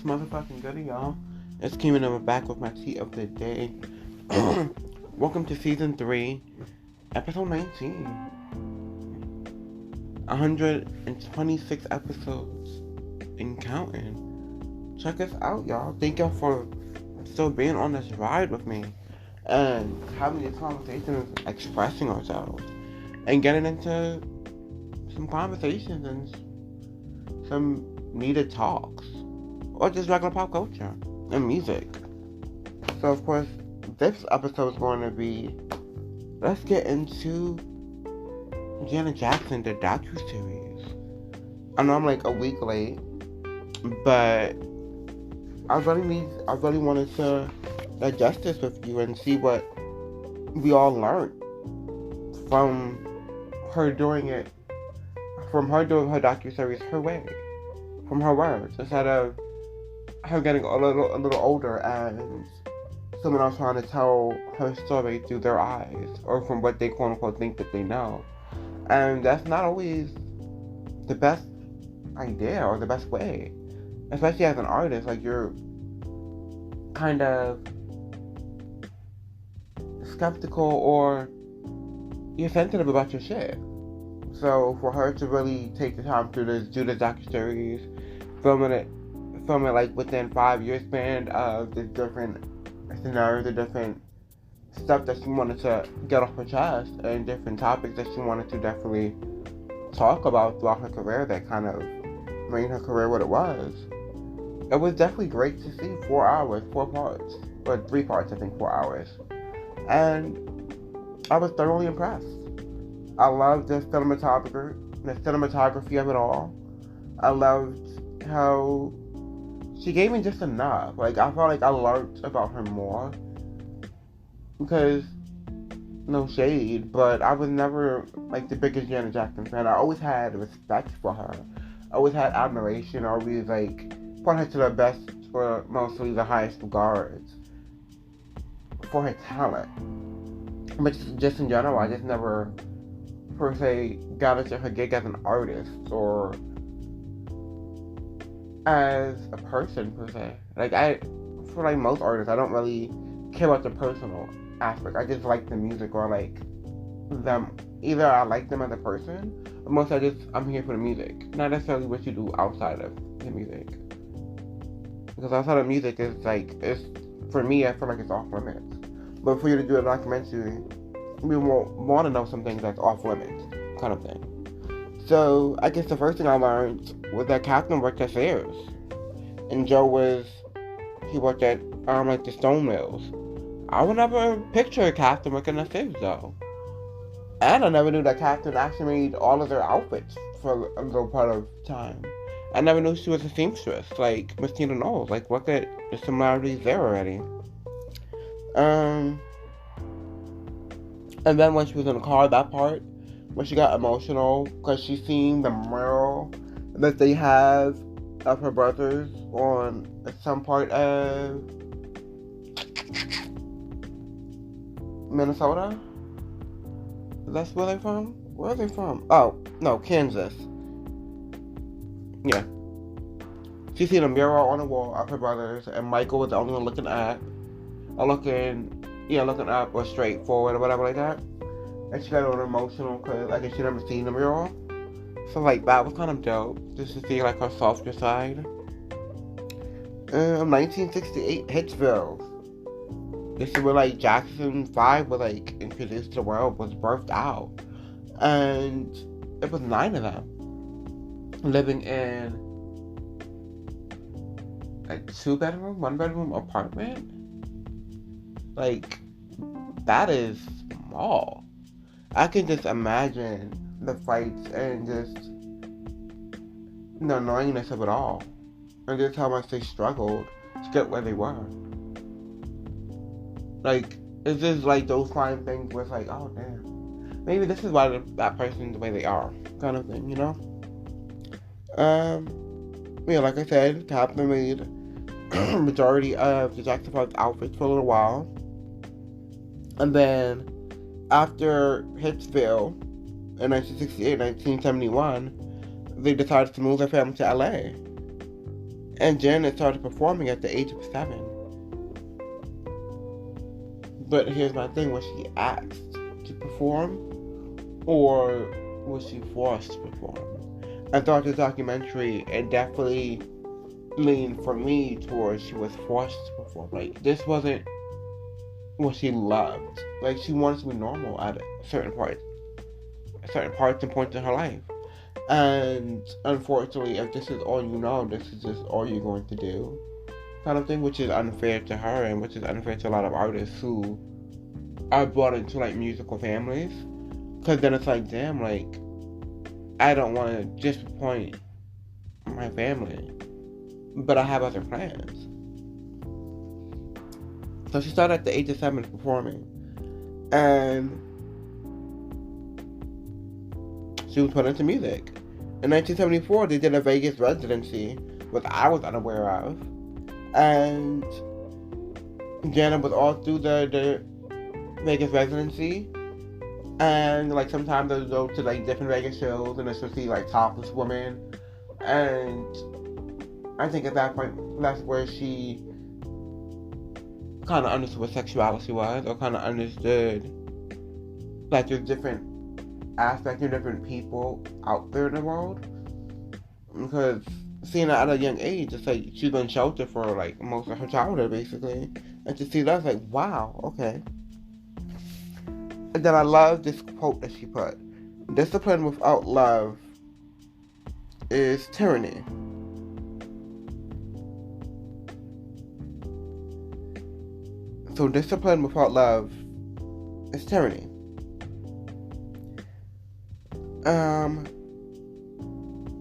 motherfucking goodie, y'all. It's Keeman and we're back with my tea of the day. Welcome to season 3, episode 19. 126 episodes and counting. Check us out, y'all. Thank y'all for still being on this ride with me and having these conversations, expressing ourselves, and getting into some conversations and some needed talks, or just regular pop culture and music. So, of course, this episode is going to be, let's get into Janet Jackson, the docu-series. I know I'm like a week late, but I really wanted to digest this with you and see what we all learned from her doing it, from her doing her docu-series her way, from her words, instead of her getting a little older and someone else trying to tell her story through their eyes, or from what they quote unquote think that they know. And that's not always the best idea or the best way, especially as an artist. Like, you're kind of skeptical or you're sensitive about your shit. So for her to really take the time to do this docu-series, film it like within 5 years span of the different scenarios, the different stuff that she wanted to get off her chest, and different topics that she wanted to definitely talk about throughout her career that kind of made her career what it was. It was definitely great to see 4 hours, 4 parts, or 3 parts, I think 4 hours. And I was thoroughly impressed. I loved the cinematography of it all. I loved how she gave me just enough. Like, I felt like I learned about her more. Because, no shade, but I was never, like, the biggest Janet Jackson fan. I always had respect for her. I always had admiration. I always, like, put her to the best, or mostly the highest regards for her talent. But just in general, I just never, per se, got into her gig as an artist, or as a person, per se. Like, for like most artists, I don't really care about the personal aspect. I just like the music, or like them. Either I like them as a person, or mostly I'm here for the music, not necessarily what you do outside of the music. Because outside of music is like, for me, I feel like it's off limits. But for you to do a documentary, we want to know some things that's off limits, kind of thing. So I guess the first thing I learned was that Catherine worked at Sears, and Joe worked at like the Stone Mills. I would never picture Catherine working at Sears though, and I never knew that Catherine actually made all of their outfits for a little part of time. I never knew she was a seamstress like Christina Knowles. Like, look at the similarities there already. And then when she was in the car, that part, when she got emotional because she seen the mural that they have of her brothers on some part of Minnesota. That's where they're from? Where are they from? Oh, no, Kansas. Yeah. She seen a mural on the wall of her brothers, and Michael was the only one looking up, or straight forward, or whatever like that. And she got a little emotional because I guess she never seen the mural. So like, that was kind of dope, just to see like her softer side. 1968, Hitsville. This is where like Jackson 5 was like introduced to the world, was birthed out. And it was 9 of them living in a 2-bedroom, 1-bedroom apartment. Like, that is small. I can just imagine the fights and just the annoyingness of it all, and just how much they struggled to get where they were. Like, it's just like those fine things where it's like, oh damn, maybe this is why that person's the way they are, kind of thing, you know? Like I said, Catherine made majority of the Jackson 5 outfits for a little while. And then, after Hitsville, in 1968, 1971, they decided to move their family to LA. And Janet started performing at the age of 7. But here's my thing, was she asked to perform or was she forced to perform? I thought this documentary, it definitely leaned for me towards she was forced to perform. Like, this wasn't what she loved. Like, she wanted to be normal at certain parts and points in her life. And unfortunately, if this is all you know, this is just all you're going to do, kind of thing, which is unfair to her and which is unfair to a lot of artists who are brought into like musical families. Because then it's like, damn, like, I don't want to disappoint my family, but I have other plans. So she started at the age of 7 performing, and she was put into music. In 1974, they did a Vegas residency, which I was unaware of, and Janet was all through the Vegas residency, and like sometimes they'll go to like different Vegas shows, and they'll see like topless women, and I think at that point, that's where she kind of understood what sexuality was, or kind of understood like there's different aspects and different people out there in the world. Because seeing her at a young age, it's like she's been sheltered for like most of her childhood, basically, and to see that, like, wow, okay. And then I love this quote that she put: "Discipline without love is tyranny." So discipline without love is tyranny.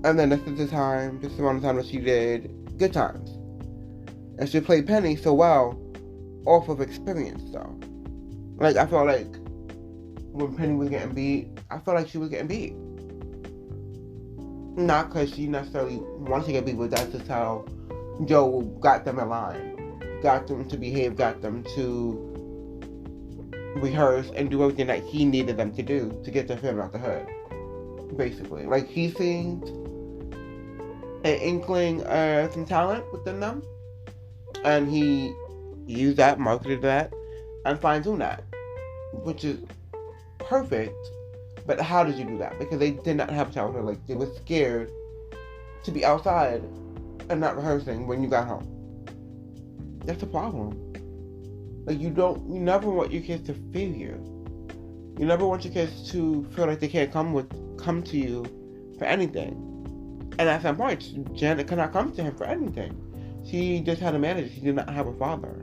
And then this is around the time that she did Good Times. And she played Penny so well off of experience, though. Like, I felt like when Penny was getting beat, I felt like she was getting beat. Not because she necessarily wanted to get beat, but that's just how Joe got them in line. Got them to behave, got them to rehearse and do everything that he needed them to do to get their family out the hood. Basically. Like, he seemed an inkling some talent within them, and he used that, marketed that, and fine-tuned that, which is perfect. But how did you do that? Because they did not have childhood. Like, they were scared to be outside and not rehearsing when you got home. That's a problem. Like, you never want your kids to fear you. You never want your kids to feel like they can't come to you for anything. And at some point, Janet could not come to him for anything. She just had a manager. She did not have a father.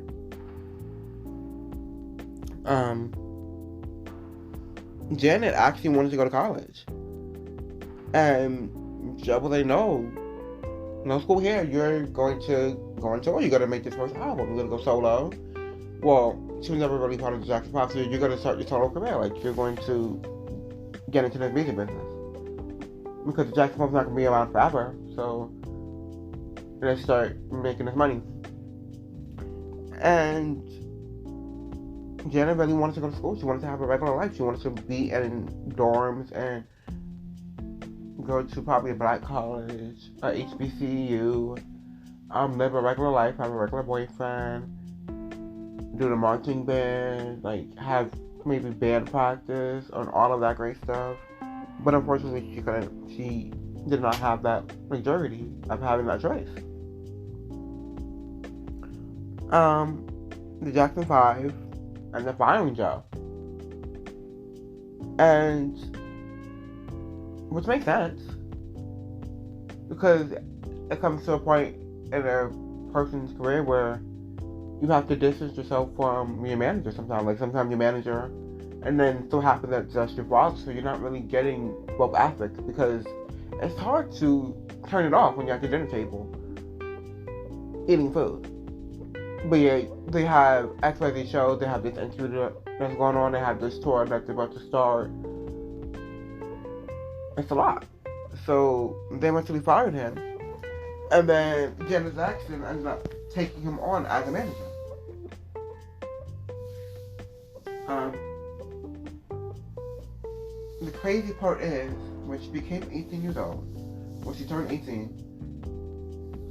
Janet actually wanted to go to college. And Joe was like, no school here. You're going to go on tour. You're going to make this first album. You're going to go solo. Well, she was never really part of the Jackson 5, so you're going to start your solo career. Like, you're going to get into this music business. Because the Jackson 5's not going to be around forever. So, let's start making this money. And Janet really wanted to go to school. She wanted to have a regular life. She wanted to be in dorms and go to probably a black college, a HBCU, live a regular life, have a regular boyfriend, do the marching band, like have maybe band practice and all of that great stuff. But unfortunately, she did not have that majority of having that choice. The Jackson 5 and the firing Joe. And which makes sense, because it comes to a point in a person's career where you have to distance yourself from your manager sometimes. Like, sometimes your manager, and then so happens that just your boss, so you're not really getting both aspects, because it's hard to turn it off when you're at the dinner table eating food. But yeah, they have XYZ shows, they have this interview that's going on, they have this tour that's about to start. It's a lot. So they eventually fired him, and then Janet Jackson ended up taking him on as a manager. The crazy part is, when she became 18 years old, when she turned 18,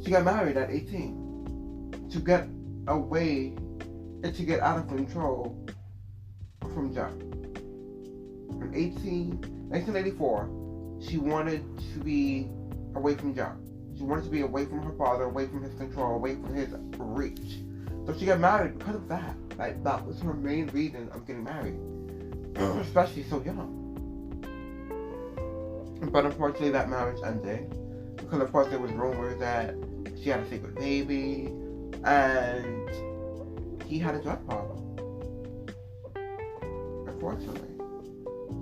She got married at 18 to get away and to get out of control from Jack. In 1984, she wanted to be away from Jack. She wanted to be away from her father, away from his control, away from his reach. So she got married because of that. Like, that was her main reason of getting married. Especially so young. But unfortunately, that marriage ended. Because, of course, there was rumors that she had a secret baby. And he had a drug problem. Unfortunately.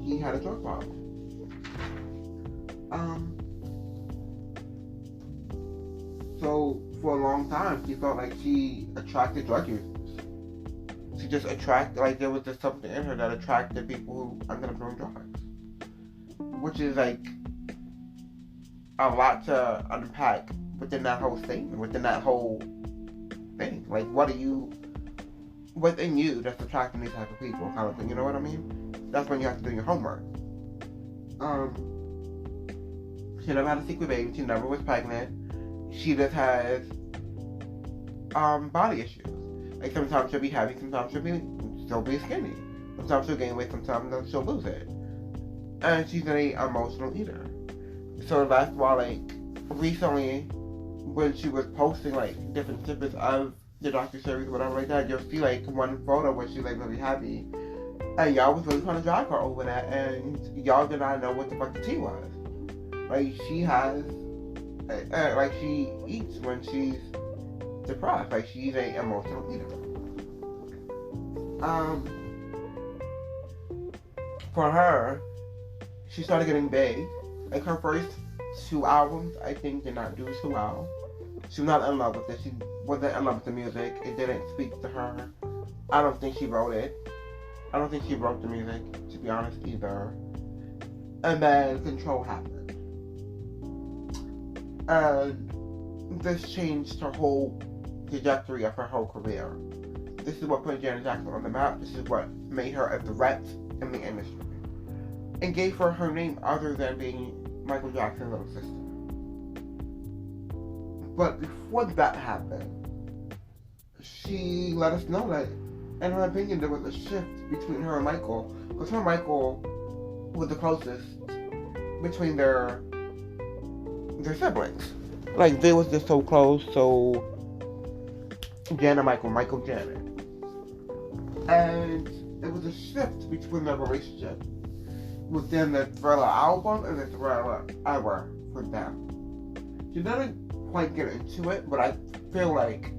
He had a drug problem. So, for a long time, she felt like she attracted drug users. She just attracted, like, there was just something in her that attracted people who ended up doing drugs. Which is, like, a lot to unpack within that whole statement, within that whole thing. Like, what are you, within you that's attracting these type of people, kind of thing, you know what I mean? That's when you have to do your homework. She never had a secret baby, she never was pregnant. She just has body issues. Like, sometimes she'll be heavy, sometimes she'll be skinny. Sometimes she'll gain weight, sometimes she'll lose it. And she's an emotional eater. So that's why, like, recently, when she was posting, like, different snippets of the docuseries or whatever like that, you'll see, like, one photo where she's, like, really happy. And y'all was really trying to drag her over that, and y'all did not know what the fuck the tea was. Like, she has, like, she eats when she's depressed. Like, she's an emotional eater. For her, she started getting big. Like, her first 2 albums, I think, did not do too well. She was not in love with it. She wasn't in love with the music. It didn't speak to her. I don't think she wrote it. I don't think she wrote the music, to be honest, either. And then Control happened. And this changed her whole trajectory of her whole career. This is what put Janet Jackson on the map. This is what made her a threat in the industry. And gave her her name other than being Michael Jackson's little sister. But before that happened, she let us know that, in her opinion, there was a shift between her and Michael. Because her and Michael was the closest between their siblings. Like, they was just so close, so Janet, Michael, Janet. And it was a shift between their relationship within the Thriller album and the Thriller era for them. She didn't quite get into it, but I feel like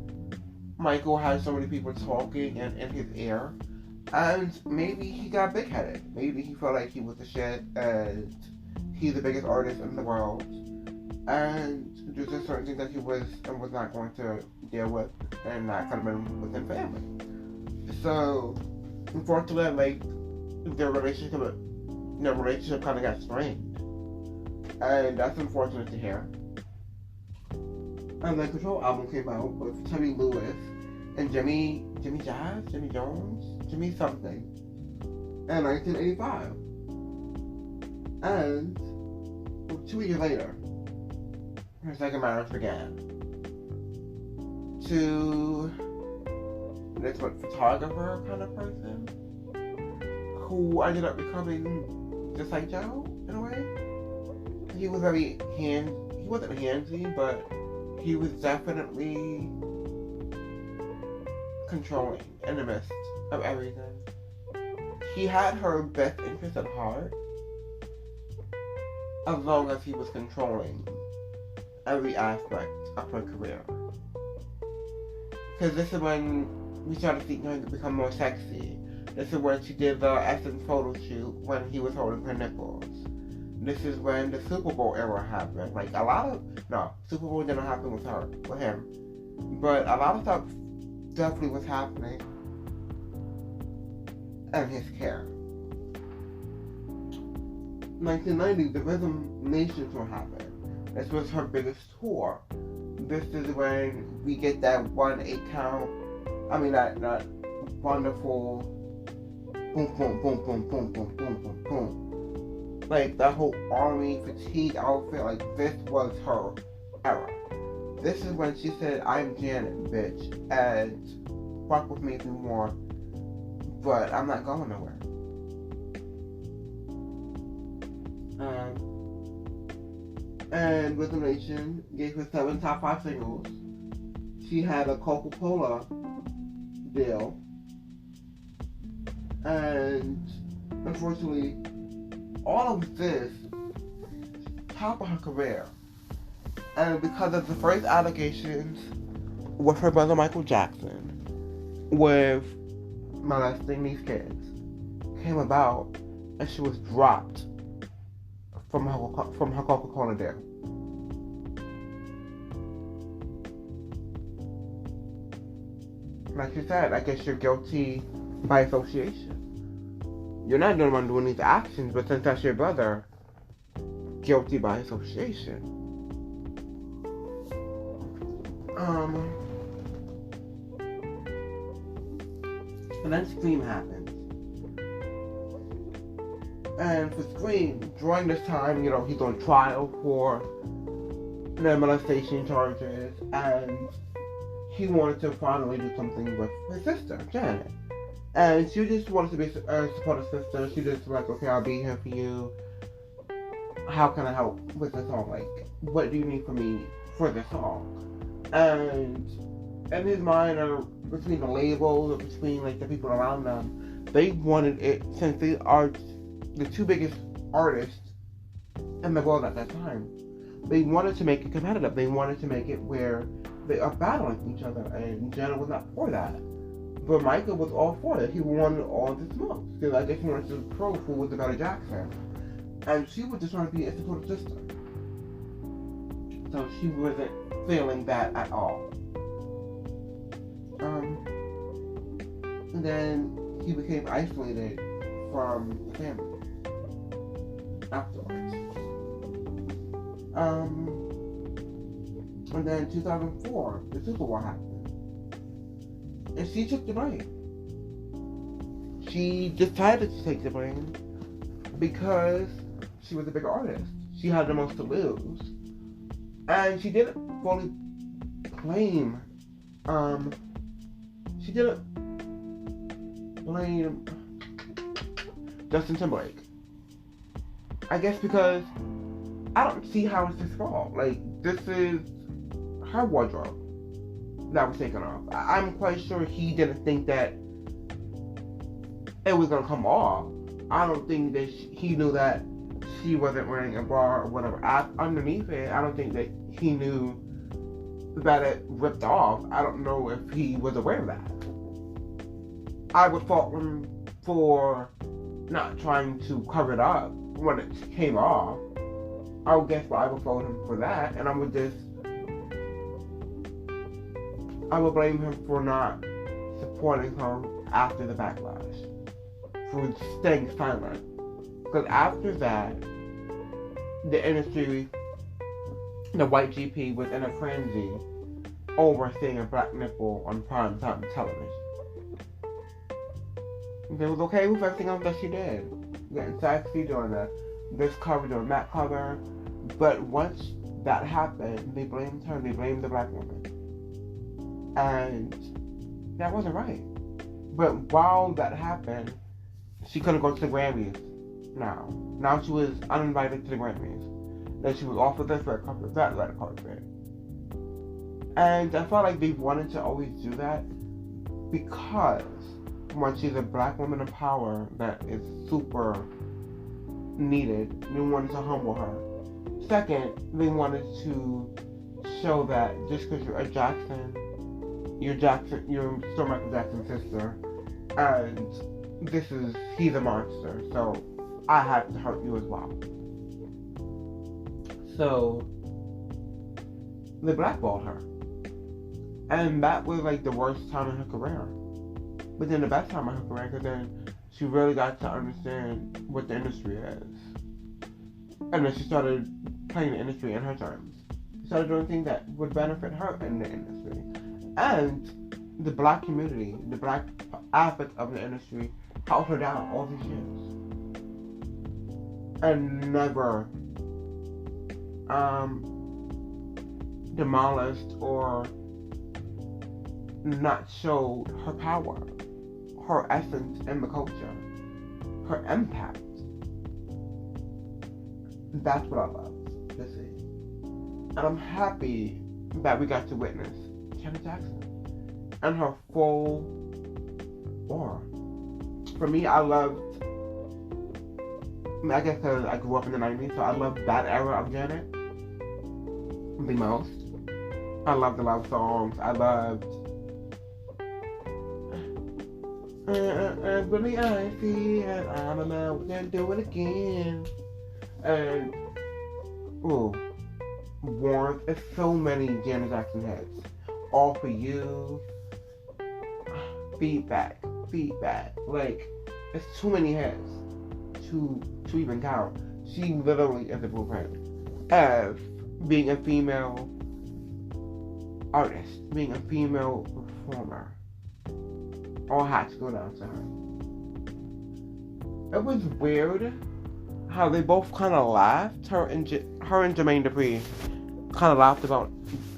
Michael had so many people talking in his ear, and maybe he got big-headed. Maybe he felt like he was the shit, and he's the biggest artist in the world, and there's just certain things that he was and was not going to deal with, and that could have been within family. So, unfortunately, like, their relationship kind of got strained, and that's unfortunate to hear. And the Control album came out with Timmy Lewis and Jimmy Jones, Jimmy something, in 1985. And 2 years later, her second marriage began. To this photographer kind of person who ended up becoming just like Joe in a way. He was he wasn't handsy, but he was definitely controlling in the midst of everything. He had her best interest at heart, as long as he was controlling every aspect of her career. Because this is when we started seeing her become more sexy. This is when she did the Essence photo shoot when he was holding her nipples. This is when the Super Bowl era happened. Like, Super Bowl didn't happen with him. But a lot of stuff definitely was happening in his care. 1990, the Rhythm Nation tour happened. This was her biggest tour. This is when we get that 1-8 count. I mean, that wonderful boom, boom, boom, boom, boom, boom, boom, boom, boom. Like, that whole army fatigue outfit, like, this was her era. This is when she said, "I'm Janet, bitch, and fuck with me if you want, but I'm not going nowhere." And Rhythm Nation gave her 7 top 5 singles. She had a Coca-Cola deal, and unfortunately, all of this top of her career. And because of the first allegations with her brother Michael Jackson, with molesting these kids, came about, and she was dropped from her Coca-Cola deal. Like you said, I guess you're guilty by association. You're not the one doing these actions, but since that's your brother, guilty by association. And then Scream happened. And for Scream, during this time, he's on trial for the molestation charges, and he wanted to finally do something with his sister, Janet. And she just wanted to be a supportive sister. She just like, okay, I'll be here for you. How can I help with the song? Like, what do you need from me for the song? And in his mind, or between the labels, or between like the people around them, they wanted it, since they are the 2 biggest artists in the world at that time, they wanted to make it competitive. They wanted to make it where they are battling each other, and Janet was not for that. But Michael was all for it. He wanted all the smoke, because I guess he wanted to prove who was the better Jackson. And she was just trying to be a supportive sister. So she wasn't feeling that at all. And then he became isolated from the family afterwards. And then in 2004, the Super Bowl happened. And she took the blame. She decided to take the blame because she was a bigger artist. She had the most to lose. And she didn't fully blame, she didn't blame Justin Timberlake. I guess because I don't see how it's his fault. Like, this is her wardrobe that was taken off. I'm quite sure he didn't think that it was gonna come off. I don't think that he knew that she wasn't wearing a bra or whatever underneath it. I don't think that he knew that it ripped off. I don't know if he was aware of that. I would fault him for not trying to cover it up when it came off. I would guess I would fault him for that, and I would blame him for not supporting her after the backlash, for staying silent. Because after that, the industry, the white GP, was in a frenzy over seeing a black nipple on primetime television. They was okay with everything else that she did. Getting sexy, doing this cover, doing that cover. But once that happened, they blamed her, they blamed the black woman. And that wasn't right. But while that happened, she couldn't go to the Grammys now. Now she was uninvited to the Grammys. Then she was offered this red carpet, that red carpet. And I felt like they wanted to always do that because when she's a black woman in power that is super needed, they wanted to humble her. Second, they wanted to show that just because you're a Jackson, you're still Michael Jackson's sister, and he's a monster, so I have to hurt you as well. So they blackballed her, and that was like the worst time in her career. But then the best time in her career, because then she really got to understand what the industry is, and then she started playing the industry in her terms. She started doing things that would benefit her in the industry, and the black community, the black aspect of the industry, held her down all these years, and never demolished or not showed her power, her essence in the culture, her impact. That's what I love to see. And I'm happy that we got to witness Janet Jackson and her full aura. For me, I guess because I grew up in the 90s, so I loved that era of Janet the most. I loved the love songs. I loved Really I see and I'm about to do it again. And Warmth. It's so many Janet Jackson hits. All for You. Feedback. Like, it's too many hits to even count. She literally is the blueprint of being a female artist, being a female performer. All had to go down to her. It was weird how they both kind of laughed. Her and Jermaine Dupri kind of laughed about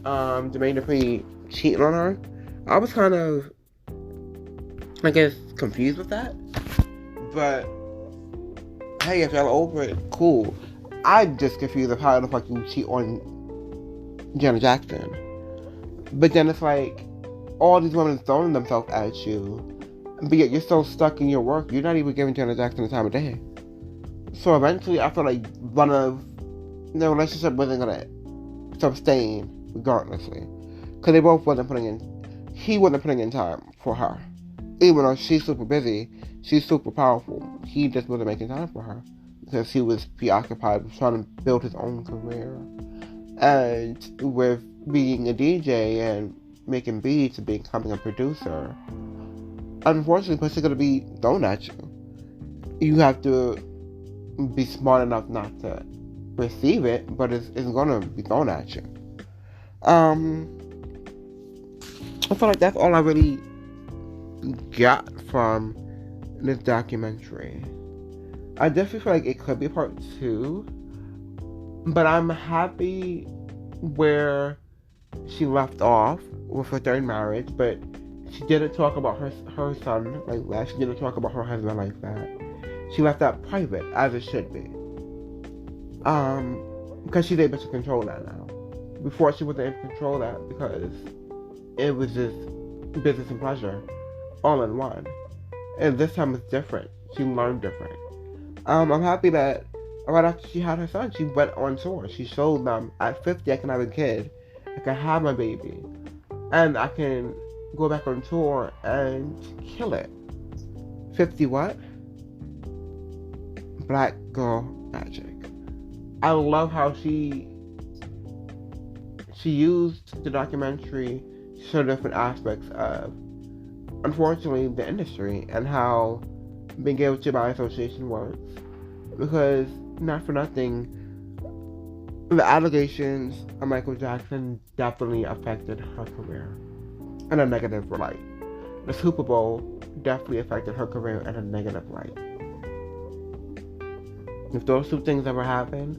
Jermaine Dupri cheating on her. I was kind of, I guess, confused with that. But hey, if y'all over it, cool. I'm just confused of how the fuck you cheat on Janet Jackson. But then it's like, all these women throwing themselves at you, but yet you're so stuck in your work, you're not even giving Janet Jackson the time of day. So eventually, I feel like the relationship wasn't gonna sustain regardlessly, because they both he wasn't putting in time for her. Even though she's super busy, she's super powerful, he just wasn't making time for her, because he was preoccupied with trying to build his own career, and with being a DJ and making beats and becoming a producer. Unfortunately, pussy's gonna be thrown at you. You have to be smart enough not to receive it, but it's gonna be thrown at you. I feel like that's all I really got from this documentary. I definitely feel like it could be part 2, but I'm happy where she left off with her third marriage, but she didn't talk about her son like that. She didn't talk about her husband like that. She left that private, as it should be. Because she's able to control that now. Before, she wasn't able to control that because it was just business and pleasure all in one. And this time it's different. She learned different. I'm happy that right after she had her son, she went on tour. She showed them, at 50, I can have a kid. I can have my baby. And I can go back on tour and kill it. 50 what? Black girl magic. I love how she used the documentary to show different aspects of, unfortunately, the industry and how being guilty by association works. Because, not for nothing, the allegations of Michael Jackson definitely affected her career in a negative light. The Super Bowl definitely affected her career in a negative light. If those two things ever happened,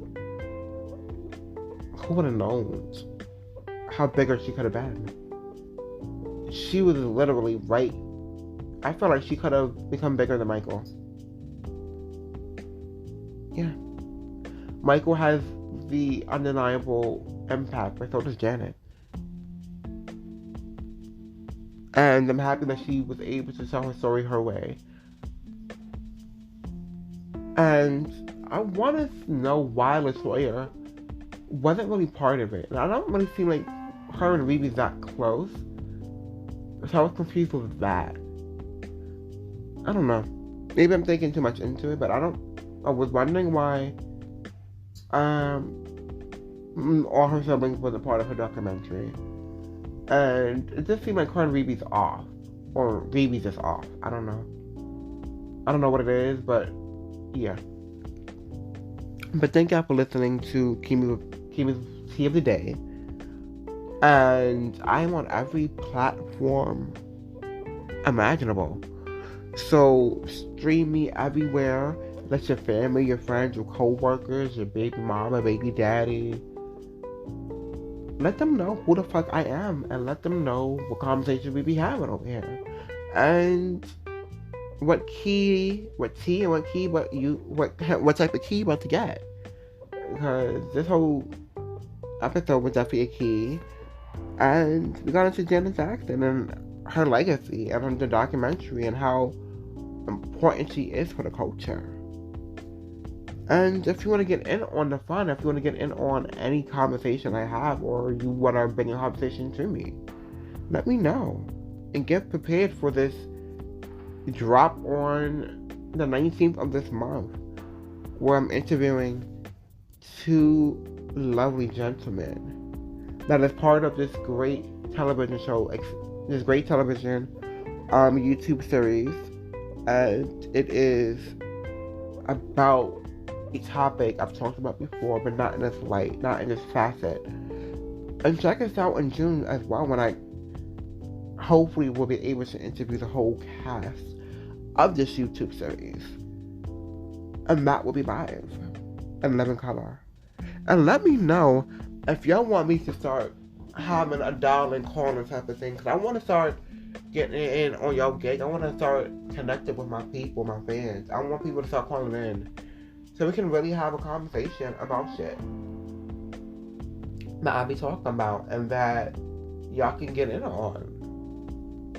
who would have known how bigger she could have been? She was literally right. I feel like she could have become bigger than Michael. Yeah. Michael has the undeniable impact, but so does Janet. And I'm happy that she was able to tell her story her way. And I want to know why LaToya wasn't really part of it. And I don't really feel like her and Reeve's that close. So I was confused with that. I don't know. Maybe I'm thinking too much into it, but I was wondering why all her siblings wasn't part of her documentary. And it just seemed like her and Reeve's off. Or Reeve's just off. I don't know. I don't know what it is, but yeah. But thank y'all for listening to Kimi's Tea of the Day. And I am on every platform imaginable. So stream me everywhere. Let your family, your friends, your co-workers, your baby mama, baby daddy, let them know who the fuck I am, and let them know what conversations we be having over here, and what type of key you about to get, because this whole episode was definitely a key. And we got into Janet Jackson and her legacy and the documentary and how important she is for the culture. And if you want to get in on the fun, if you want to get in on any conversation I have, or you want to bring a conversation to me, let me know. And get prepared for this drop on the 19th of this month, where I'm interviewing two lovely gentlemen that is part of this great television show, this great television YouTube series. And it is about a topic I've talked about before, but not in this light, not in this facet. And check us out in June as well, when I hopefully will be able to interview the whole cast of this YouTube series. And that will be live in living color. And let me know if y'all want me to start having a dial-in caller type of thing, because I want to start getting in on y'all gig. I want to start connecting with my people, my fans. I want people to start calling in so we can really have a conversation about shit that I be talking about and that y'all can get in on.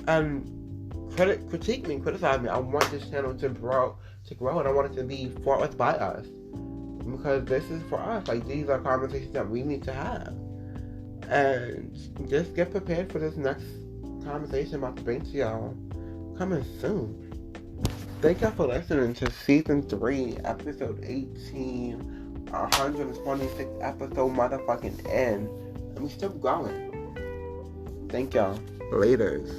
And critique me, criticize me. I want this channel to grow, and I want it to be for us, by us. Because this is for us. Like, these are conversations that we need to have. And just get prepared for this next conversation I'm about to bring to y'all coming soon. Thank y'all for listening to season 3, episode 18, 126th episode motherfucking end. And we still going. Thank y'all. Laters.